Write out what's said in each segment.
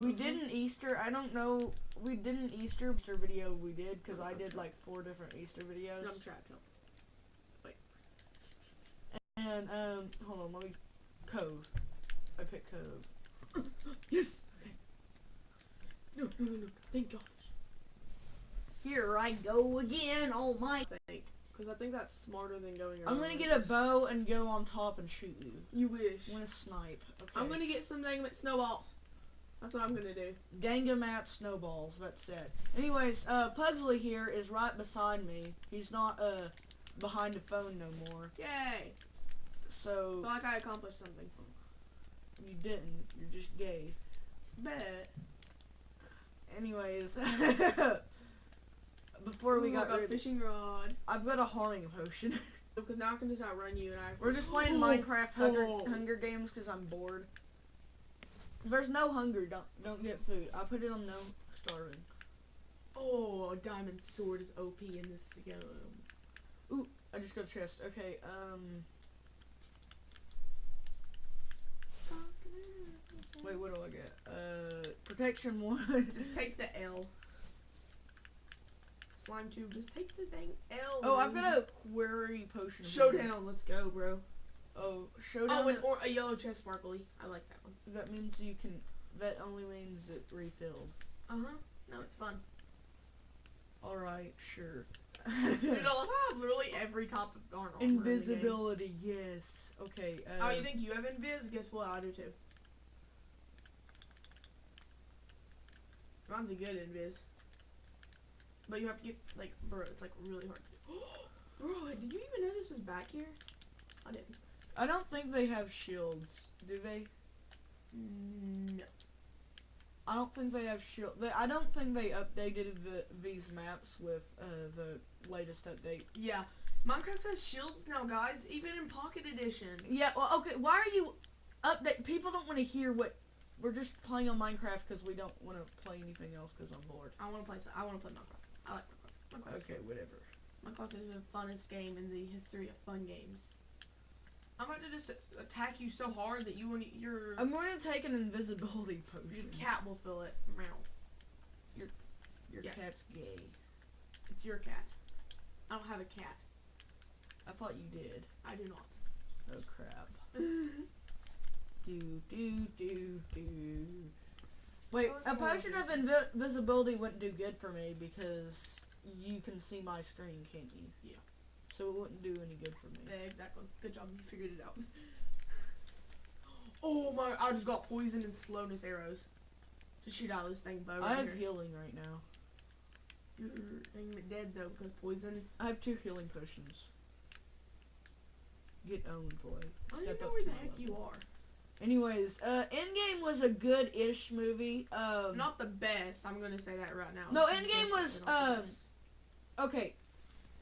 We did an Easter. I don't know. We did an Easter video. We did because I did like 4 different Easter videos. I'm trapped. Help. Wait. And hold on. Let me Cove. I picked Cove. Yes. Okay. No. Thank gosh. Here I go again. Oh my. Because I think that's smarter than going around. I'm gonna get a bow and go on top and shoot you. You wish. I'm gonna snipe. Okay. I'm gonna get some dang snowballs. That's what I'm gonna do. Dangamat snowballs. That's it. Anyways, Pugsley here is right beside me. He's not behind the phone no more. Yay! So. I feel like I accomplished something. You didn't. You're just gay. Bet. Anyways, before we got a fishing rod, I've got a harming potion. Because now I can just outrun you and We're just playing Minecraft Hunger Games because I'm bored. There's no hunger. Don't get food. I put it on no starving. Oh, a diamond sword is OP in this game. Ooh, I just got a chest. Okay, wait, what do I get? Protection 1. Just take the L. Slime tube, just take the dang L. Oh, I've got a query potion. Showdown, let's go, bro. Oh, showdown. Oh, or a yellow chest sparkly. I like that one. That means you can. That only means it refilled. No, it's fun. All right, sure. Dude, I love how literally every top of darn armor. Invisibility, yes. Okay. Oh, you think you have invis? Guess what? I do too. Mine's a good invis. But you have to get, like, bro, it's like really hard to do. Bro, did you even know this was back here? I didn't. I don't think they have shields, do they? No. I don't think they have shield. I don't think they updated these maps with the latest update. Yeah, Minecraft has shields now, guys. Even in Pocket Edition. Yeah. Well, okay. Why are you update? People don't want to hear what we're just playing on Minecraft because we don't want to play anything else because I'm bored. I want to play. I want to play Minecraft. I like Minecraft. Okay, whatever. Minecraft is the funnest game in the history of fun games. I'm about to just attack you so hard that you won't. I'm going to take an invisibility potion. Your cat will fill it. Meow. Your cat's gay. It's your cat. I don't have a cat. I thought you did. I do not. Oh crap. do. Wait, a potion of invisibility wouldn't do good for me because you can see my screen, can't you? Yeah. So it wouldn't do any good for me. Yeah, exactly. Good job. You figured it out. Oh my! I just got poison and slowness arrows to shoot out this thing bow. I have healing right now. You're dead though because poison. I have 2 healing potions. Get owned, boy. I don't even know where the heck you are. Anyways, Endgame was a good-ish movie. Not the best. I'm gonna say that right now. No, Endgame was okay.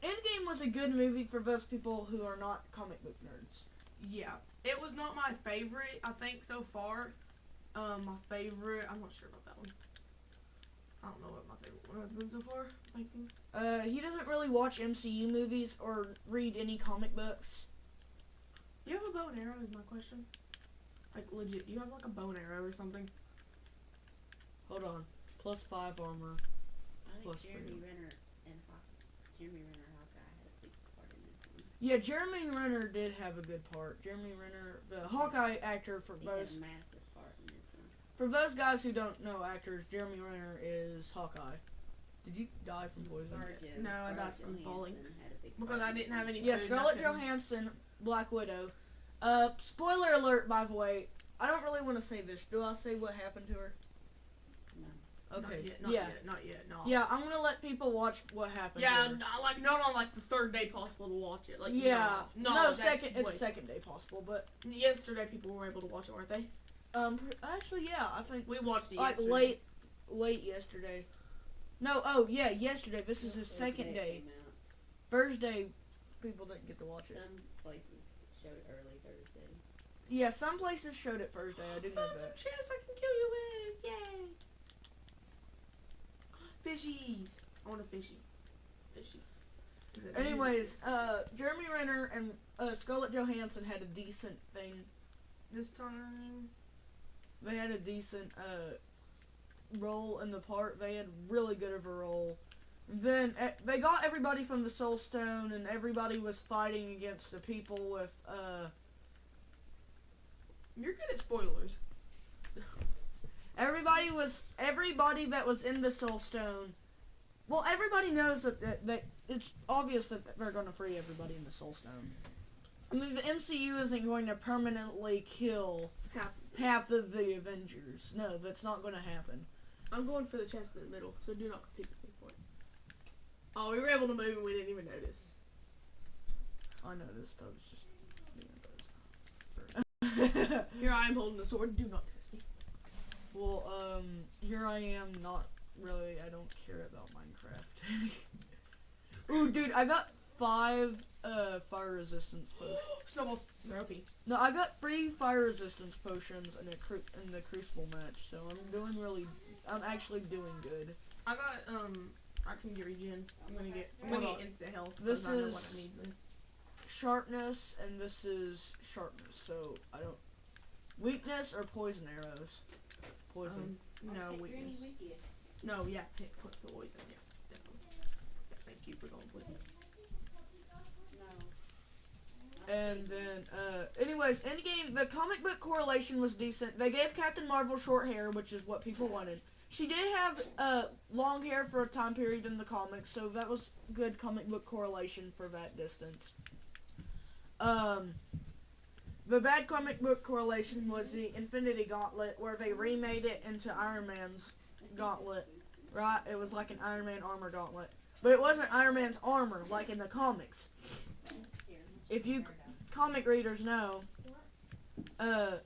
Endgame was a good movie for those people who are not comic book nerds. Yeah, it was not my favorite. I think so far. My favorite. I'm not sure about that one. I don't know what my favorite one has been so far. Thank you. He doesn't really watch MCU movies or read any comic books. Do you have a bow and arrow? Is my question. Like legit, you have like a bow and arrow or something? Hold on. +5 armor. I think Jeremy Renner and Hawkeye had a big part in this one. Yeah, Jeremy Renner did have a good part. Jeremy Renner, the Hawkeye actor for he those. Had a massive part in this one. For those guys who don't know actors, Jeremy Renner is Hawkeye. Did you die from poison? No, I died from falling because I didn't have any. Yeah, Scarlett Johansson, Black Widow. Spoiler alert, by the way. I don't really want to say this. Do I say what happened to her? No. Okay. Not yet. No. Yeah, I'm gonna let people watch what happened. Yeah, like not on like the 3rd day possible to watch it. Like yeah, no, second. It's second day possible, but yesterday people were able to watch it, weren't they? Actually, yeah, I think we watched it like yesterday. late yesterday. No, oh yeah, yesterday. This is his second day. Thursday, people didn't get to watch it. Some places showed it early Thursday. Yeah, some places showed it Thursday. I didn't know that. Some chests I can kill you with. Yay! Fishies. I want a fishy. Fishy. Anyways, Jeremy Renner and Scarlett Johansson had a decent thing this time. They had a decent role in the part. They had really good of a role. Then they got everybody from the Soul Stone, and everybody was fighting against the people with You're good at spoilers. everybody that was in the Soul Stone. Well, everybody knows that it's obvious that they're going to free everybody in the Soul Stone. I mean, the MCU isn't going to permanently kill half of the Avengers. No, that's not going to happen. I'm going for the chest in the middle, so do not compete with me for it. Oh, we were able to move and we didn't even notice. I noticed. I was just being Here I am holding the sword. Do not test me. Well, here I am. Not really. I don't care about Minecraft. Ooh, dude, I got 5 fire resistance potions. Snowballs. They're OP. No, I got 3 fire resistance potions in the Crucible match, so I'm actually doing good. I got I can get regen. I'm gonna get instant health. This I know is what I need then. sharpness, and this is sharpness. So I don't weakness or poison arrows. Poison. No weakness. No, yeah, put poison. Yeah, definitely. Yeah, thank you for going poison. And then, anyways, Endgame, the comic book correlation was decent. They gave Captain Marvel short hair, which is what people wanted. She did have long hair for a time period in the comics, so that was good comic book correlation for that distance. The bad comic book correlation was the Infinity Gauntlet, where they remade it into Iron Man's gauntlet, right? It was like an Iron Man armor gauntlet. But it wasn't Iron Man's armor, like in the comics. If you comic readers know,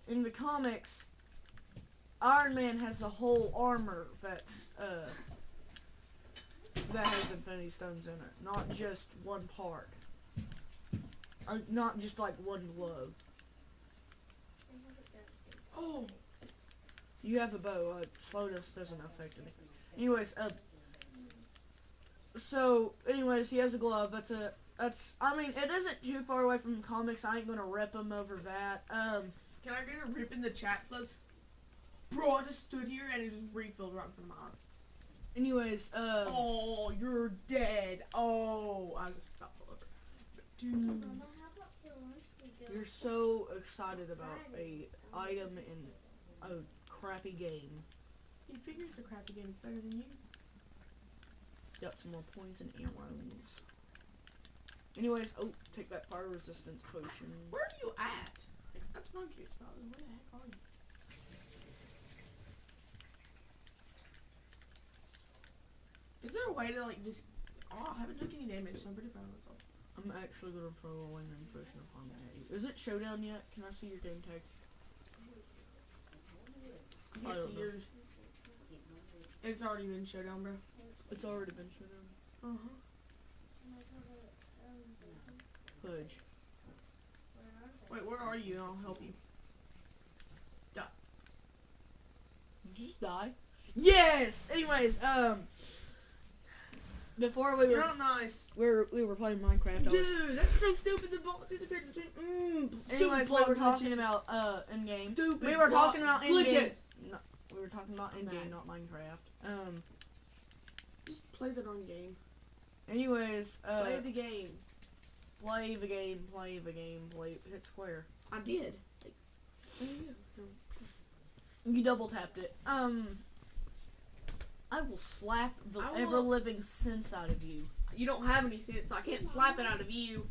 in the comics, Iron Man has a whole armor that has Infinity Stones in it, not just one part, not just like one glove. Oh, you have a bow. Slowness doesn't affect anything. Anyways, he has a glove. I mean, it isn't too far away from the comics. I ain't gonna rip him over that. Can I get a rip in the chat, please? Bro, I just stood here and it just refilled right in front of my eyes. Anyways, oh, you're dead. Oh, I just fell over. Dude. You're so excited about a item in a crappy game. You figure it's a crappy game. It's better than you. Got some more points and arrows. Anyways, take that fire resistance potion. Where are you at? That's what I'm curious about. Where the heck are you? Is there a way to like just? Oh, I haven't took any damage, so I'm pretty proud of myself. I'm actually gonna throw a lingering potion of harmony at you. Is it showdown yet? Can I see your game tag? I can't see yours. It's already been showdown, bro. It's already been showdown. Uh-huh. Fudge. Wait, where are you? I'll help you. Die. Did you just die? Yes! Anyways, before we were... You're not nice. We were playing Minecraft. Dude, that's so stupid. The ball disappeared. Anyways, we were talking about, Endgame. Stupid. We were talking about Endgame. Glitches. No, we were talking about Endgame, not Minecraft. Just play the darn game. Anyways, Play the game. Play the game, hit square. I did. You double tapped it. I will slap the ever-living sense out of you. You don't have any sense, so I can't slap it out of you.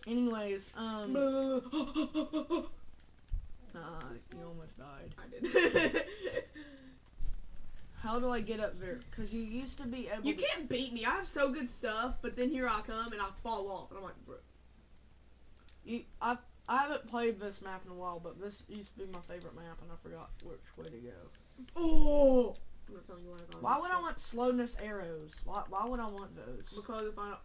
Anyways, you almost died. I did. How do I get up there? Because you used to be able You can't beat me. I have so good stuff, but then here I come and I fall off, and I'm like, bro. I haven't played this map in a while, but this used to be my favorite map, and I forgot which way to go. Oh! I'm not telling you what I got. Why would I want slowness arrows? Why would I want those? Because if I...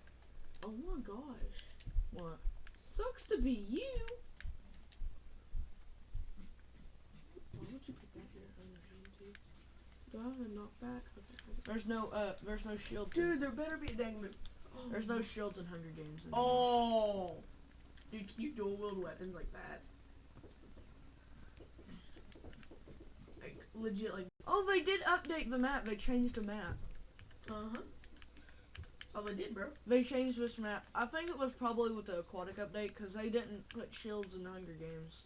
Oh my gosh. What? Sucks to be you. Why would you put that here on your hand, too? Do I have a knockback? Okay. There's no shield. Dude, there better be a dang move. Oh. There's no shields in Hunger Games anymore. Oh! Dude, can you dual wield weapons like that? legit like. Oh, they did update the map. They changed the map. Oh, they did, bro. They changed this map. I think it was probably with the aquatic update because they didn't put shields in the Hunger Games.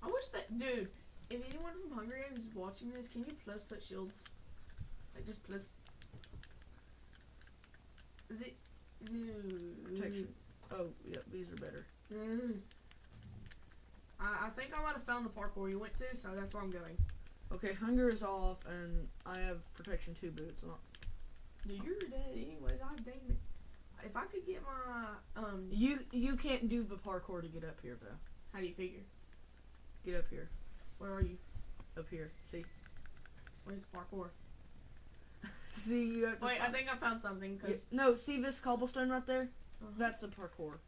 I wish that, dude. If anyone from Hunger Games is watching this, can you plus put shields? Like just plus. Is it? Protection. Oh, yeah, these are better. I think I might have found the parkour you went to, so that's where I'm going. Okay, hunger is off, and I have protection 2 boots. Dude, you're dead anyways. I dang it. If I could get my You can't do the parkour to get up here though. How do you figure? Get up here. Where are you? Up here. See? Where's the parkour? See, you have to. Wait, I think I found something. Cause no, see this cobblestone right there? uh-huh. That's a parkour.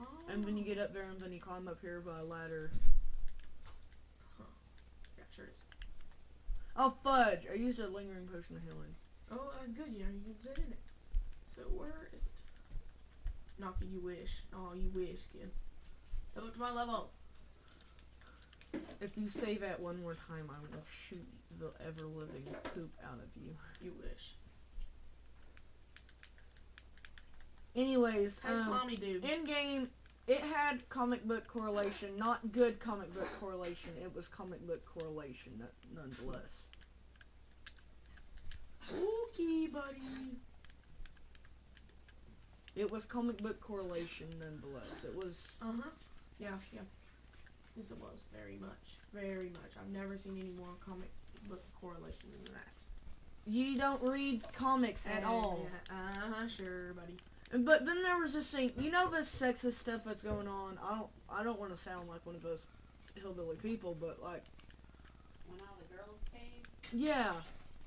Oh. And then you get up there, and then you climb up here by a ladder. Yeah, sure is. Oh fudge! I used a lingering potion of healing. Oh, that's good. You know, you can sit in it. So where is it? Knocky, you wish. Oh, you wish, kid. Step up to my level. If you say that one more time, I will shoot the ever-living poop out of you. You wish. Anyways, Hey, Slimy dude. Endgame, it had comic book correlation, not good comic book correlation. It was comic book correlation, nonetheless. Okay, buddy. It was comic book correlation, nonetheless. It was. Yeah. Yes, it was. Very much. Very much. I've never seen any more comic book correlation than that. You don't read comics at all. Sure, buddy. But then there was this thing. You know this sexist stuff that's going on. I don't want to sound like one of those hillbilly people, but like. When all the girls came. Yeah.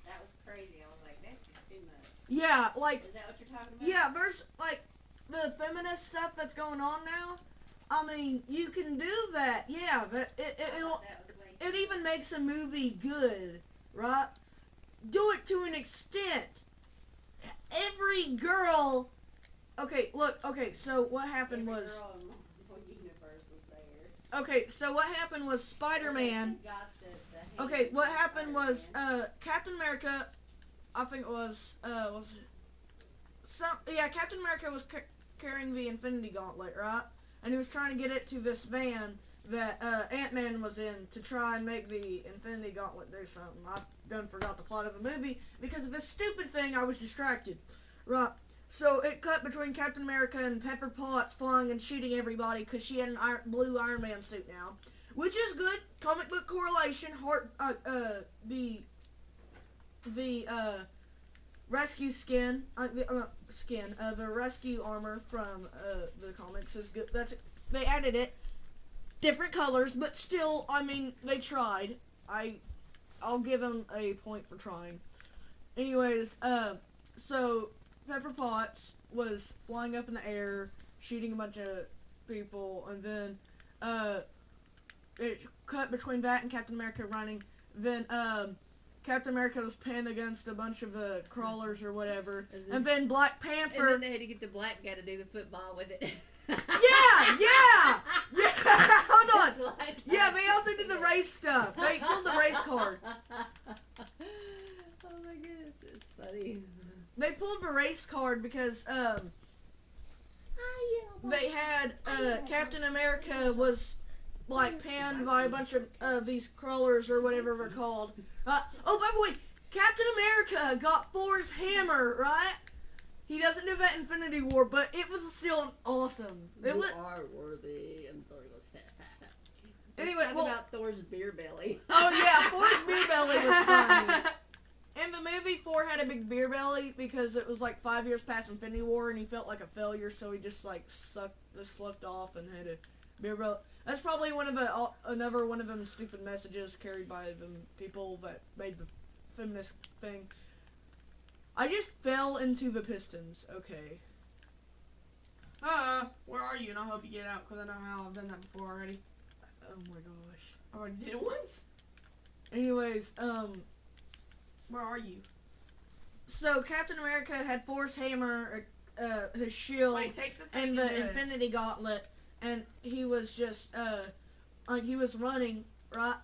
That was crazy. I was like, this is too much. Yeah, like. Is that what you're talking about? Yeah, there's like the feminist stuff that's going on now. I mean, you can do that. Yeah, but it even makes a movie good, right? Do it to an extent. Every girl. Okay, look. Okay, so what happened Every was. girl in the universe was there. Okay, so what happened was Spider-Man. Okay, what happened was Captain America. I think it was Captain America was carrying the Infinity Gauntlet, right? And he was trying to get it to this van that Ant-Man was in to try and make the Infinity Gauntlet do something. I done forgot the plot of the movie because of this stupid thing. I was distracted, right? So it cut between Captain America and Pepper Potts flying and shooting everybody because she had an blue Iron Man suit now, which is good. Comic book correlation. The rescue skin, the rescue armor from the comics is good. They added it, different colors, but still, I mean, they tried. I'll give them a point for trying. Anyways, so Pepper Potts was flying up in the air, shooting a bunch of people, and then it cut between that and Captain America running. Then Captain America was pinned against a bunch of crawlers or whatever, and then Black Panther. And then they had to get the black guy to do the football with it. Yeah. Hold on. Yeah, they also did the race stuff. They pulled the race card. Oh my goodness, it's funny. They pulled the race card because they had Captain America was like panned by a bunch of these crawlers or whatever they're called. Oh, by the way, Captain America got Thor's hammer, right? He doesn't do that in Infinity War, but it was still awesome. You are worthy, and Thor goes. Anyway, talk about Thor's beer belly. Oh yeah, Thor's beer belly was funny. In the movie, Thor had a big beer belly because it was like 5 years past Infinity War, and he felt like a failure, so he just like slucked off and had a beer belly. That's probably another one of them stupid messages carried by them people that made the feminist thing. I just fell into the Pistons. Okay. Where are you? And I hope you get out because I know how I've done that before already. Oh my gosh. I already did it once. Anyways, where are you? So Captain America had Thor's hammer, his shield, Wait, take the and the Infinity Gauntlet, and he was just like he was running right,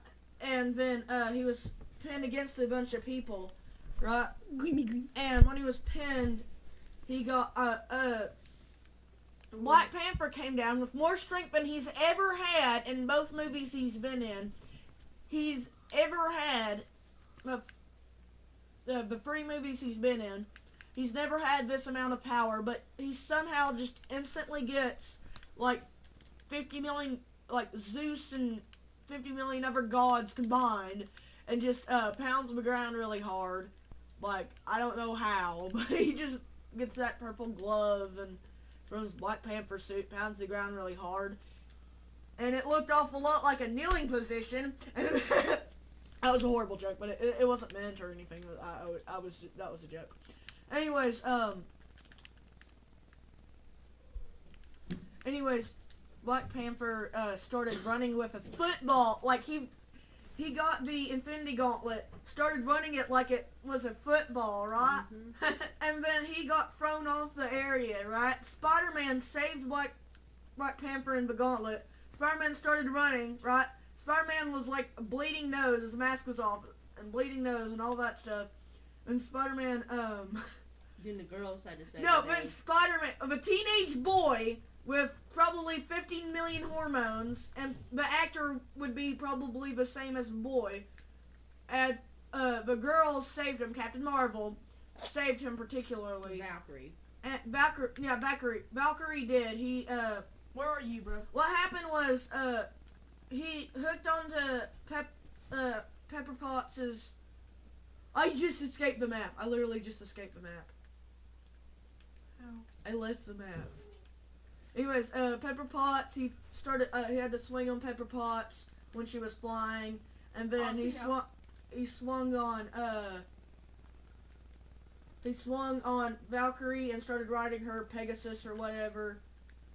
and then he was pinned against a bunch of people, right? Green. And when he was pinned, he got Black Panther came down with more strength than he's ever had in both movies he's been in. He's ever had the 3 movies he's been in. He's never had this amount of power, but he somehow just instantly gets like 50 million, like Zeus and 50 million other gods combined, and just pounds the ground really hard. Like, I don't know how, but he just gets that purple glove and from his Black Panther suit, pounds the ground really hard. And it looked awful lot like a kneeling position. That was a horrible joke, but it wasn't meant or anything. That was a joke. Anyways, Black Panther started running with a football. Like he got the Infinity Gauntlet, started running it like it was a football, right? Mm-hmm. And then he got thrown off the area, right? Spider-Man saved Black Panther in the Gauntlet. Spider-Man started running, right? Spider-Man was like a bleeding nose, his mask was off, and bleeding nose and all that stuff. And Spider-Man, Then the girls had to say no, but Spider-Man, a teenage boy with probably 15 million hormones, and the actor would be probably the same as the boy. And the girls saved him. Captain Marvel saved him particularly. Valkyrie. And Valkyrie did. He Where are you, bro? What happened was he hooked onto Pepper Potts's. I just escaped the map. I literally just escaped the map. How? I left the map. Anyways, Pepper Potts, he had to swing on Pepper Potts when she was flying, and then he swung on Valkyrie and started riding her Pegasus or whatever.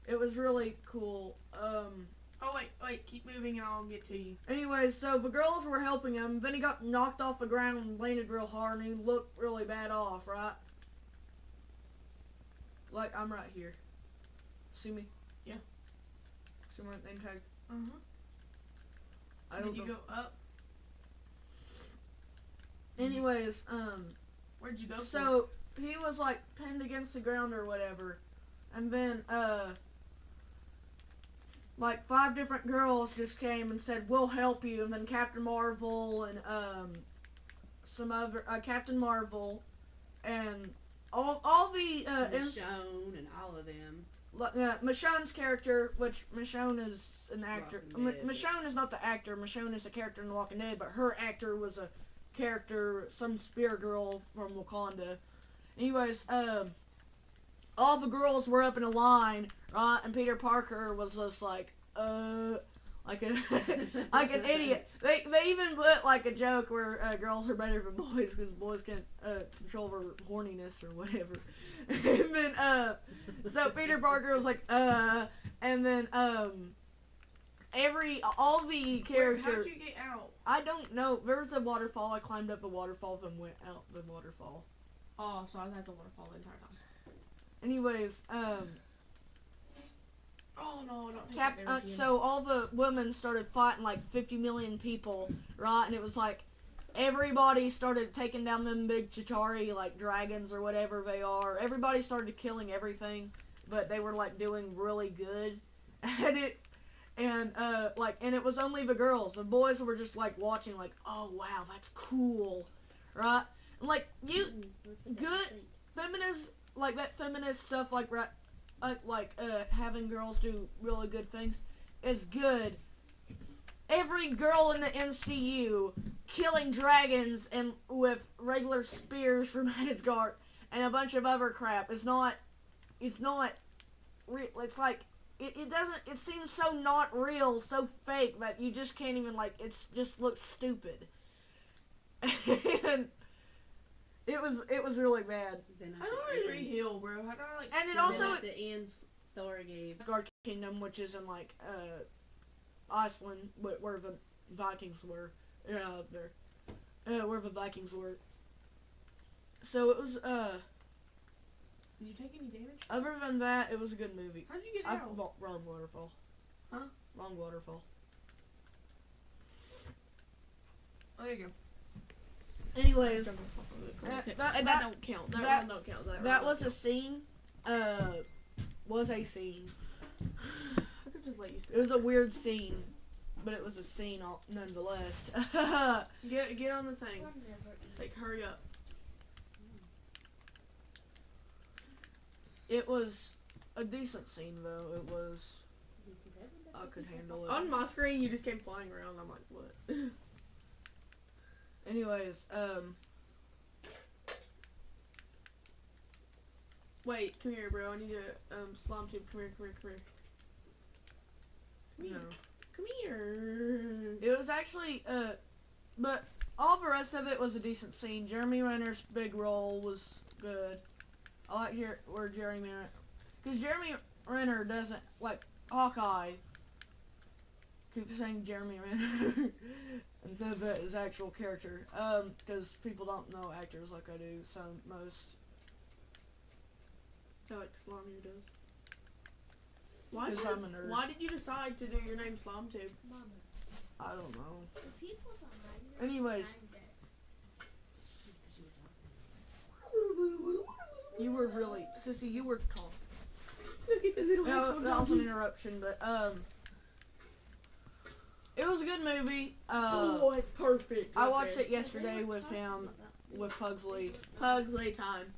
It was really cool. Oh, wait, keep moving and I'll get to you. Anyways, so the girls were helping him, then he got knocked off the ground and landed real hard, and he looked really bad off, right? Like, I'm right here. See me? Yeah. See my name tag? Did you go up? Anyways, Where'd you go? So he was like pinned against the ground or whatever, and then like 5 different girls just came and said, "We'll help you," and then Captain Marvel and some other Captain Marvel and all the Michonne and all of them. Michonne's character, which Michonne is an actor. Michonne is not the actor. Michonne is a character in The Walking Dead, but her actor was a character, some spear girl from Wakanda. Anyways, all the girls were up in a line, right? And Peter Parker was just like like an idiot. They even put like a joke where girls are better than boys because boys can't control their horniness or whatever. And then so Peter Parker was like and then all the characters. How'd you get out? I don't know. There was a waterfall. I climbed up the waterfall and went out the waterfall. Oh, so I was at the waterfall the entire time. Anyways, oh no, don't take so all the women started fighting like 50 million people, right? And it was like everybody started taking down them big Chitauri, like dragons or whatever they are. Everybody started killing everything, but they were like doing really good at it. And and it was only the girls. The boys were just like watching, like, oh wow, that's cool, right? And like good feminist, like that feminist stuff, like having girls do really good things is good. Every girl in the MCU killing dragons and with regular spears from Asgard and a bunch of other crap is not. It's not. It's like it doesn't. It seems so not real, so fake that you just can't even like. It just looks stupid. And it was really bad. How do I re-heal, bro? How do I like? And it also at the end, Thor gave Asgard Kingdom, which is in like Iceland, where the Vikings were. Where the Vikings were. So it was Did you take any damage? Other than that, it was a good movie. How'd you get out? Wrong waterfall. Huh? Wrong waterfall. there you go. Anyways, Okay. that- that don't count. That that- one don't count. that one was a scene. Was a scene. I could just let you say. It was a weird scene, but it was a scene nonetheless. Get on the thing. Like, hurry up. It was a decent scene though. It was. I could handle it. On my screen, you just came flying around. I'm like, what? Anyways, Wait, come here, bro. I need a slime tube. Come here. Come no. here. Come here. It was actually, but all the rest of it was a decent scene. Jeremy Renner's big role was good. I like where Jeremy Renner, because Jeremy Renner doesn't, like, Hawkeye, keep saying Jeremy Renner instead of his actual character, because people don't know actors like I do, so most. I like Slime here does. Because I'm a nerd. Why did you decide to do your name Slime Tube? Mama, I don't know. the people behind us Anyways. You were really, Sissy, you were calm. Look at the little That was an interruption, but, it was a good movie. Oh, it's perfect. I watched it yesterday with him, with Pugsley. Pugsley time.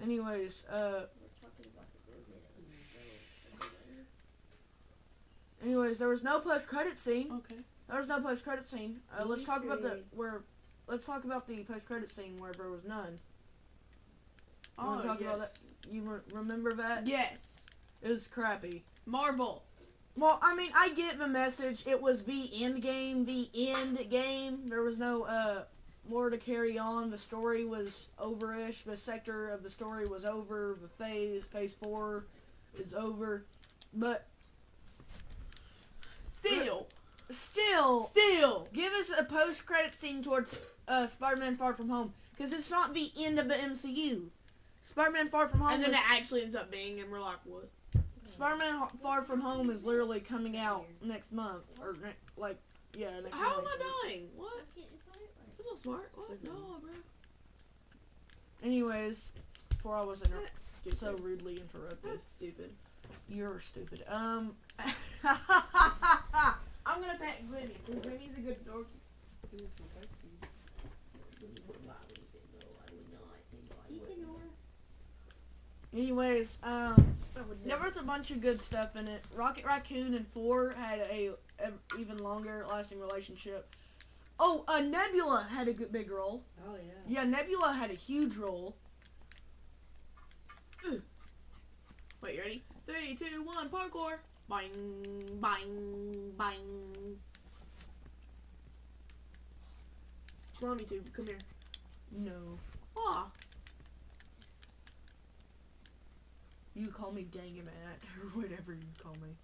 Anyways, there was no post-credit scene. Okay. There was no post-credit scene. Let's talk about the post-credit scene where there was none. You wanna talk about that? You remember that? Yes. It was crappy. Marvel. Well, I mean, I get the message. It was the endgame, the end game. There was no more to carry on. The story was over-ish. The sector of the story was over. The phase 4 is over. But Still, give us a post-credit scene towards Spider-Man Far From Home, because it's not the end of the MCU. Spider-Man Far From Home, and then it actually ends up being, and we're like, what? Spider-Man Far From Home is literally coming out next month, or next How am month. I dying? What? That's not smart. What? No, bro. Anyways, before I was That's stupid. so rudely interrupted. That's stupid. You're stupid. I'm gonna pet Grimmy, because Grimmy's a good dorky. Anyways, there was a bunch of good stuff in it. Rocket Raccoon and 4 had a even longer lasting relationship. Oh, Nebula had a big role. Oh yeah. Yeah, Nebula had a huge role. Wait, you ready? 3, 2, 1, parkour. Bang, bang, bang. Slimy Tube, come here. No. Aw. You call me Dangamat, or whatever you call me.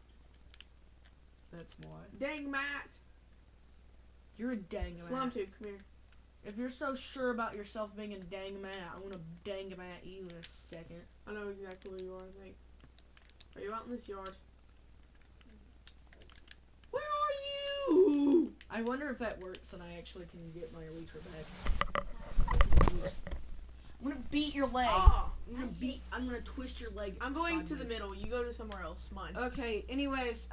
That's what. Dang, Matt. You're a Dangamat. Slime Tube, come here. If you're so sure about yourself being a Dangamat, I'm gonna Dangamat you in a second. I know exactly where you are, I think. Are you out in this yard? Where are you? I wonder if that works and I actually can get my elytra back. I'm gonna beat your leg. Ah, I'm gonna twist your leg. I'm going to the sideways. middle. You go to somewhere else. Mine. Okay, anyways,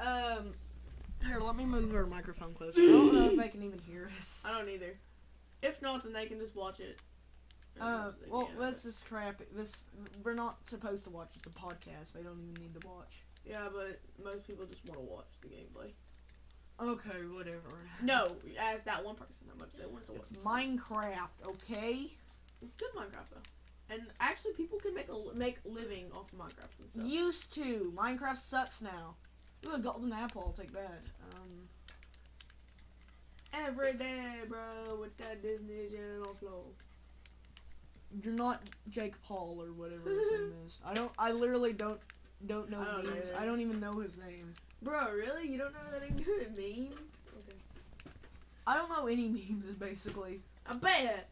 here, let me move our microphone closer. I don't know if I can even hear us. I don't either. If not, then they can just watch it. Well, this is crap. We're not supposed to watch. It's a podcast. They don't even need to watch. Yeah, but most people just want to watch the gameplay. Okay, whatever. No, as that one person, how much they want to watch. It's Minecraft, okay? It's good Minecraft though, and actually people can make living off of Minecraft and stuff. Used to. Minecraft sucks now. Ooh, a golden apple. I'll take that. Every day, bro, with that Disney Channel flow. You're not Jake Paul or whatever his name is. I literally don't know I don't names. either. I don't even know his name. Bro, really? You don't know that ain't good meme? Okay. I don't know any memes basically. I bet.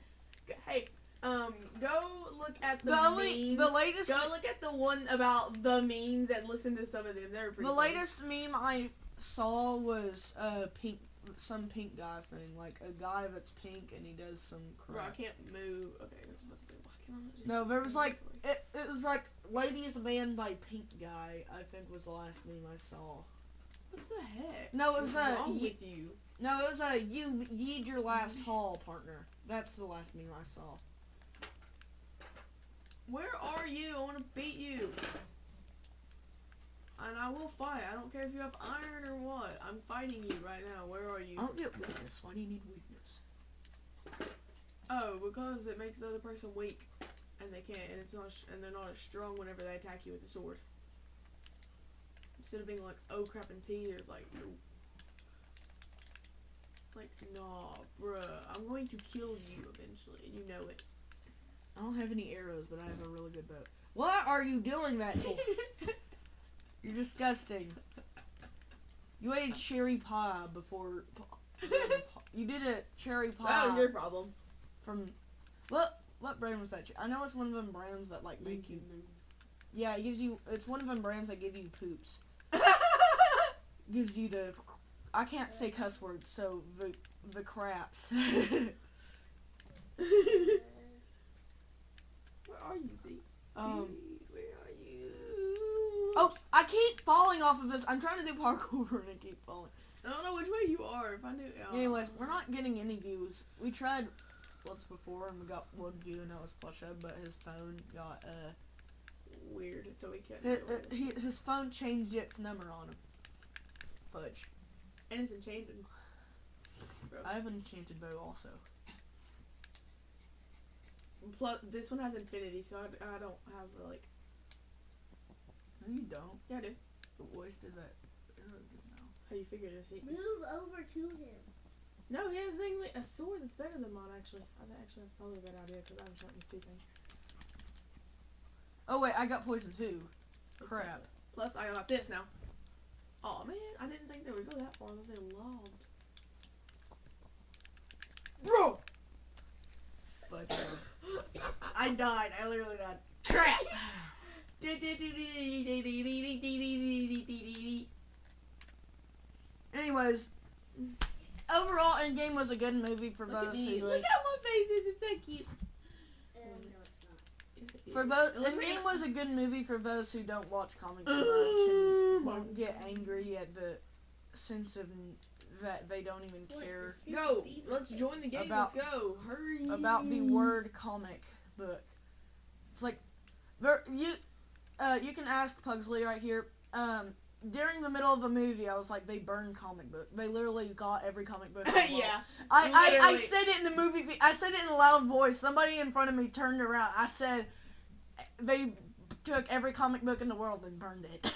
Hey, go look at the memes. The latest Go look at the one about the memes and listen to some of them. They're pretty the funny. latest meme I saw was some pink guy thing, like a guy that's pink and he does some Bro, I crap. can't move. Okay, I was about to say, why can't I just... No, there was like it was like Ladies Man by Pink Guy. I think was the last meme I saw. What the heck? No, it was What's wrong with you? No, it was a you yeed your last haul, partner. That's the last meme I saw. Where are you? I want to beat you. And I will fight. I don't care if you have iron or what. I'm fighting you right now. Where are you? I don't get weakness. Why do you need weakness? Oh, because it makes the other person weak, and they can't, and it's not, and they're not as strong whenever they attack you with the sword. Instead of being like, oh crap and P, there's like, no. Like, nah, bruh, I'm going to kill you eventually, and you know it. I don't have any arrows, but I have a really good bow. What are you doing that for? You're disgusting. You ate a cherry pie before. You did a cherry pie. That was your problem. From what brand was that? I know it's one of them brands that like make you. Yeah, it gives you. It's one of them brands that give you poops. Gives you the. I can't say cuss words, so the craps. Where are you, Z? Where are you? Oh, I keep falling off of this. I'm trying to do parkour and I keep falling. I don't know which way you are. If I knew. Anyways, we're not getting any views. We tried once before and we got one view and that was Plusha, but his phone got weird, so he couldn't. His phone changed its number on him. Fudge. And it's enchanted. Bro. I have an enchanted bow also. Plus, this one has infinity, so I don't have like. No, you don't. Yeah, I do. The voice did that. Now. How you figure this? Move over to him. No, he has a sword that's better than mine. Actually, that's probably a good idea because I'm shot these two things. Oh wait, I got poisoned too. Crap. Plus, I got this now. Oh man, I didn't think they would go that far. I thought they logged. Bro! But I died. I literally died. Crap! Anyways, overall, Endgame was a good movie for those who Look at my faces. It's so cute. Endgame was a good movie for those who don't watch comics so much and won't get angry at the sense of that they don't even care. Go, let's join the game. Let's go. Hurry. About the word comic book. It's like you can ask Pugsley right here. During the middle of the movie, I was like, they burned comic book. They literally got every comic book. Yeah. I said it in the movie. I said it in a loud voice. Somebody in front of me turned around. I said, they took every comic book in the world and burned it.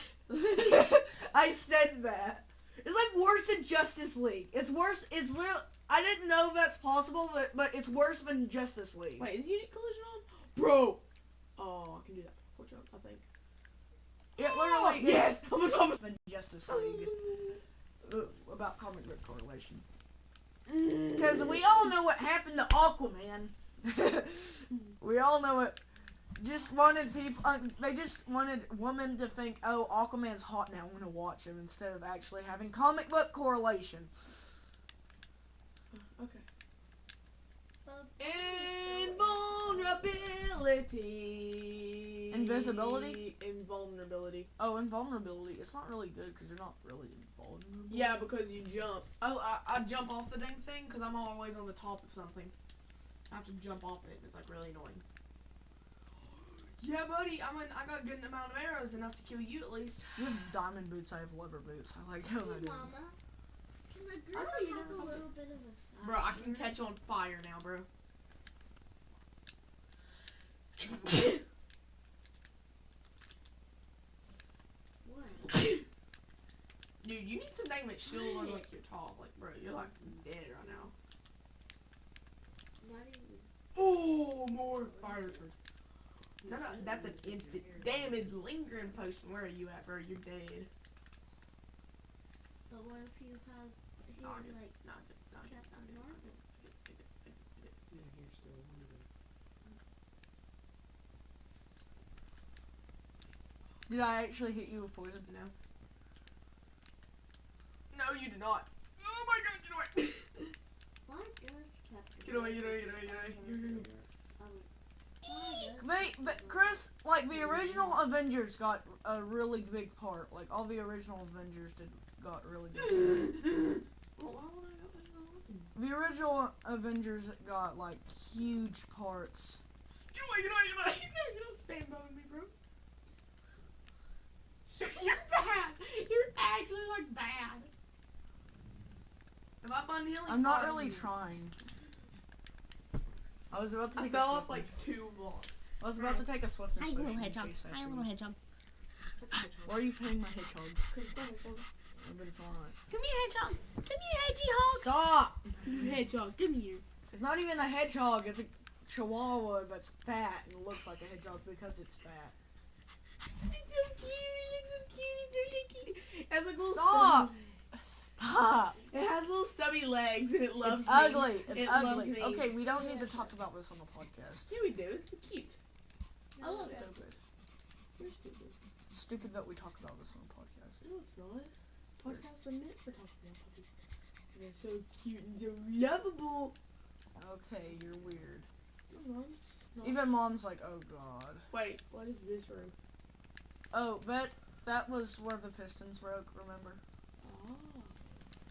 I said that. It's like worse than Justice League. It's worse. It's literally. I didn't know that's possible, but it's worse than Justice League. Wait, is Unit Collision on? Bro! Oh, I can do that. Watch out, I think. It literally yes! I'm on top of than Justice League about comic book correlation. Because we all know what happened to Aquaman. We all know it. Just wanted people. They just wanted women to think, "Oh, Aquaman's hot now. I'm gonna watch him," instead of actually having comic book correlation. Okay. Invulnerability. Invisibility? Invulnerability. Oh, invulnerability. It's not really good because you're not really invulnerable. Yeah, because you jump. Oh, I jump off the dang thing because I'm always on the top of something. I have to jump off it. It's like really annoying. Yeah, buddy. I got a good amount of arrows, enough to kill you at least. You have diamond boots. I have leather boots. I like how that is. Mama, can the girl I know you have never a little bit of a side? Bro, I can catch on fire now, bro. What? Dude, you need some dang shield on like your top. Like, bro, you're like dead right now. Not even. Oh, more fire charge. That's an instant damage lingering potion. Where are you at, bro? You're dead. But what if you have him like Captain Marvel? Did I actually hit you with poison? No. No, you did not. Oh my god, get away! Why does Captain Get away, get away, America get away, get away. why does But Chris, like the original Avengers got a really big part. Like all the original Avengers got really big. Well, why would I go back to the weapon? The original Avengers got like huge parts. Get away, get away, get away! You're not spam bombing me, bro. You're bad. You're actually like bad. If I find healing, I'm not pause really me. trying. I was about to I take fell a off like swiftness. 2 blocks. I was about to take a swiftness. Hi, potion little in hedgehog. case Hi, after little you- hedgehog. That's a hedgehog. Why are you paying my hedgehog? Chris, go hedgehog. But it's not. Come here, hedgehog. Come here, hedgehog. Stop! Hedgehog, come here. It's not even a hedgehog. It's a chihuahua, but it's fat and looks like a hedgehog because it's fat. It's so cute. He looks so cute. He's so cute. It has like little Stop! stubby- Stop! It has little stubby legs and it loves It's me. ugly. It's It loves ugly. me. Okay, we don't need to talk about this on the podcast. Yeah, we do. It's cute. I love it. Stupid. You're stupid. Stupid that we talk about this on the podcast. No, it's not. Podcasts are meant for talking about puppies. They're so cute and so lovable. Okay, you're weird. My mom's not. Even mom's like, oh god. Wait, what is this room? Oh, that was where the pistons broke, remember? Oh.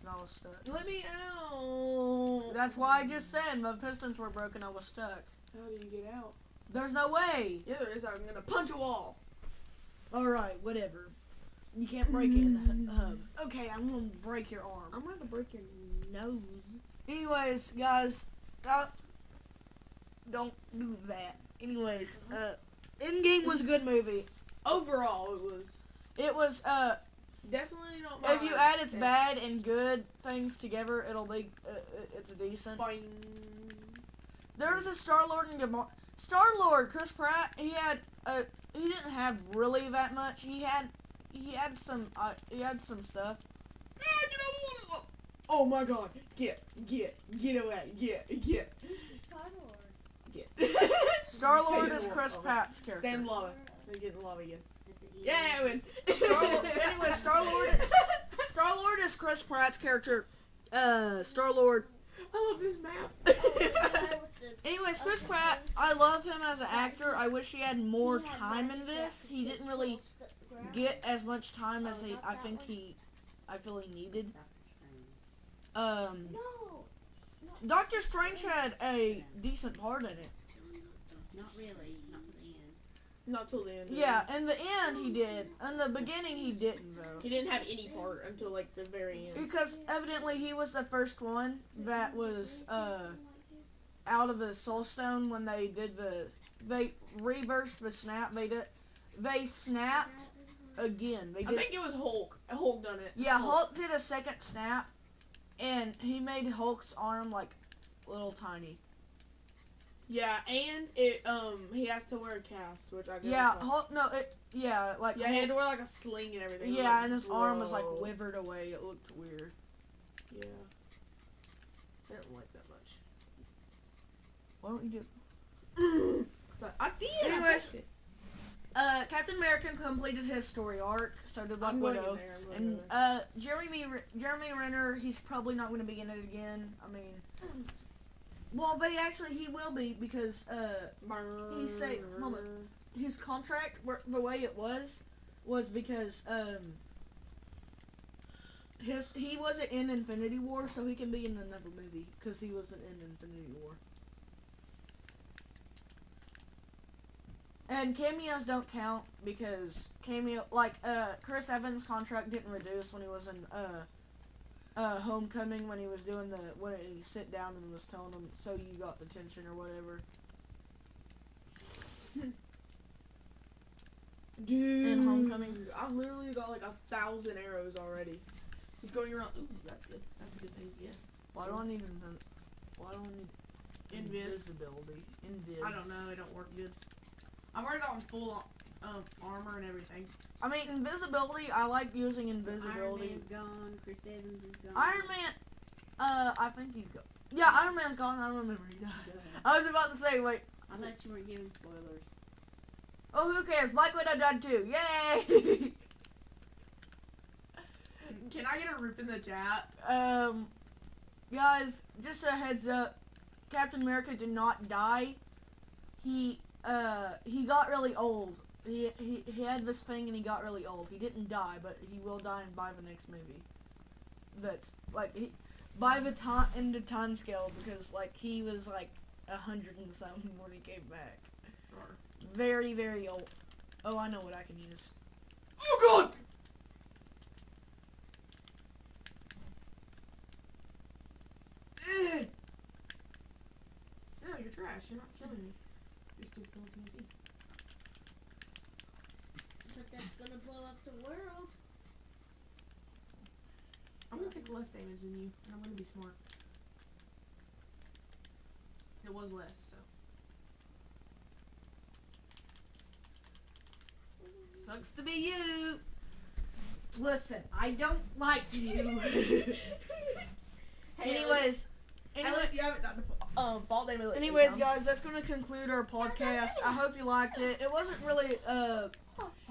And I was stuck. Let me out. That's why I just said my pistons were broken, I was stuck. How do you get out? There's no way! Yeah, there is. I'm gonna punch a wall. Alright, whatever. You can't break it in the hub. Okay, I'm gonna break your arm. I'm gonna break your nose. Anyways, guys, don't do that. Anyways, Endgame was a good movie. Overall, it was It was, definitely not. if you add its bad and good things together, it'll be, it's decent. Boing. There was a Star-Lord and Star-Lord, Chris Pratt, he didn't have really that much. He had some stuff. Yeah, get out of the water. Oh my god. Get away. Get. Star-Lord Stay is in the Chris water. Pratt's character. Stay in lava. They get in lava again. Yeah. Yeah, I win. Anyway, Star-Lord is Chris Pratt's character. Star-Lord. I love this map. Anyways, Chris Pratt, I love him as an actor. I wish he had more time in this. He didn't really get as much time as I feel he needed. No. Doctor Strange had a decent part in it. Not really. Not to the end. Not till the end. Yeah, in the end he did. In the beginning he didn't though. He didn't have any part until like the very end. Because evidently he was the first one that was out of the Soul Stone when they reversed the snap. They snapped again. I think it was Hulk. Hulk done it. Yeah, Hulk did a second snap, and he made Hulk's arm like little tiny. Yeah, and it he has to wear a cast, which I guess. Yeah, like, Hulk. No, yeah, like yeah, he had to wear like a sling and everything. It was yeah, like, and his arm was like whoa. withered away. It looked weird. Yeah. I didn't like that much. Why don't you just? So, I did. Anyways. I touched it. Captain America completed his story arc. So did Black I'm going in Widow. there. I'm going And in there. Jeremy Renner, he's probably not going to be in it again. I mean, well, but he will be because he said, moment, his contract, the way it was because he wasn't in Infinity War, so he can be in another movie because he wasn't in Infinity War. And cameos don't count because Chris Evans' contract didn't reduce when he was in Homecoming when he was doing when he sit down and was telling him, so you got the tension or whatever. Dude, In Homecoming. I've literally got like 1,000 arrows already. Just going around. Ooh, that's good. That's a good thing. Yeah. Why do I need invisibility? I don't know. It don't work good. I've already gotten full armor and everything. I mean, invisibility. I like using Iron invisibility. Man's gone. Chris Evans is gone. Iron Man. I think he's gone. Yeah, Iron Man's gone. I remember he died. I was about to say, wait. I thought you weren't giving spoilers. Oh, who cares? Black Widow died too. Yay! Can I get a rip in the chat? Guys, just a heads up. Captain America did not die. He got really old. He had this thing and he got really old. He didn't die, but he will die by the next movie. That's like by the end of time scale, because like he was like 100 and something when he came back. Sure. Very, very old. Oh, I know what I can use. Oh god! Ugh. No, you're trash. You're not killing me. You're still killing TNT. But that's gonna blow up the world. I'm gonna take less damage than you, and I'm gonna be smart. It was less, so. Sucks to be you. Listen, I don't like you. Hey, Anyways, At least you haven't done the fall damage. anyways, guys, that's gonna conclude our podcast. I hope you liked it. It wasn't really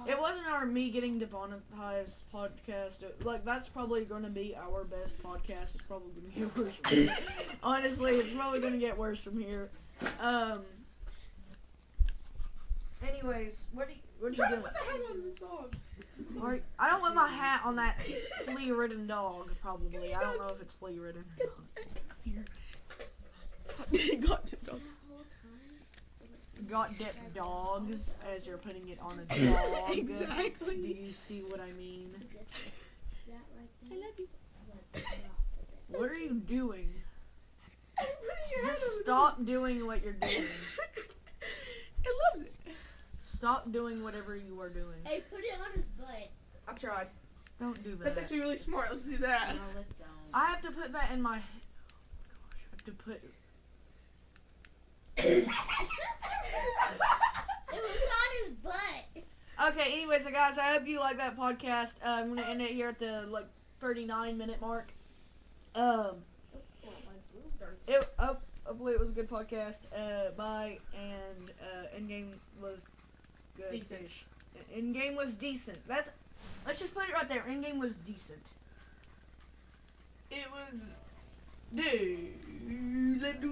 it wasn't our me getting demonetized podcast. Like that's probably gonna be our best podcast. It's probably gonna get worse from here. Honestly, it's probably gonna get worse from here. Anyways, what are you doing? What the hell on this dog? I don't want my hat on that flea-ridden dog. Probably. I don't know if it's flea-ridden or not. Got dipped dogs, as you're putting it on a dog. Exactly. Do you see what I mean? I love you. What are you doing? I'm putting your Just head on the stop doing what you're doing. It loves it. Stop doing whatever you are doing. Hey, put it on his butt. I tried. Don't do That's that. actually really smart. Let's do that. No, let's don't. I have to put that in my... Oh gosh, I have to put... It was on his butt. Okay, anyways, so guys, I hope you like that podcast. I'm going to end it here at the, 39-minute mark. Hopefully it was a good podcast. Bye, and endgame was good. Decent. Endgame was decent. Let's just put it right there. Endgame was decent. It was... Dude.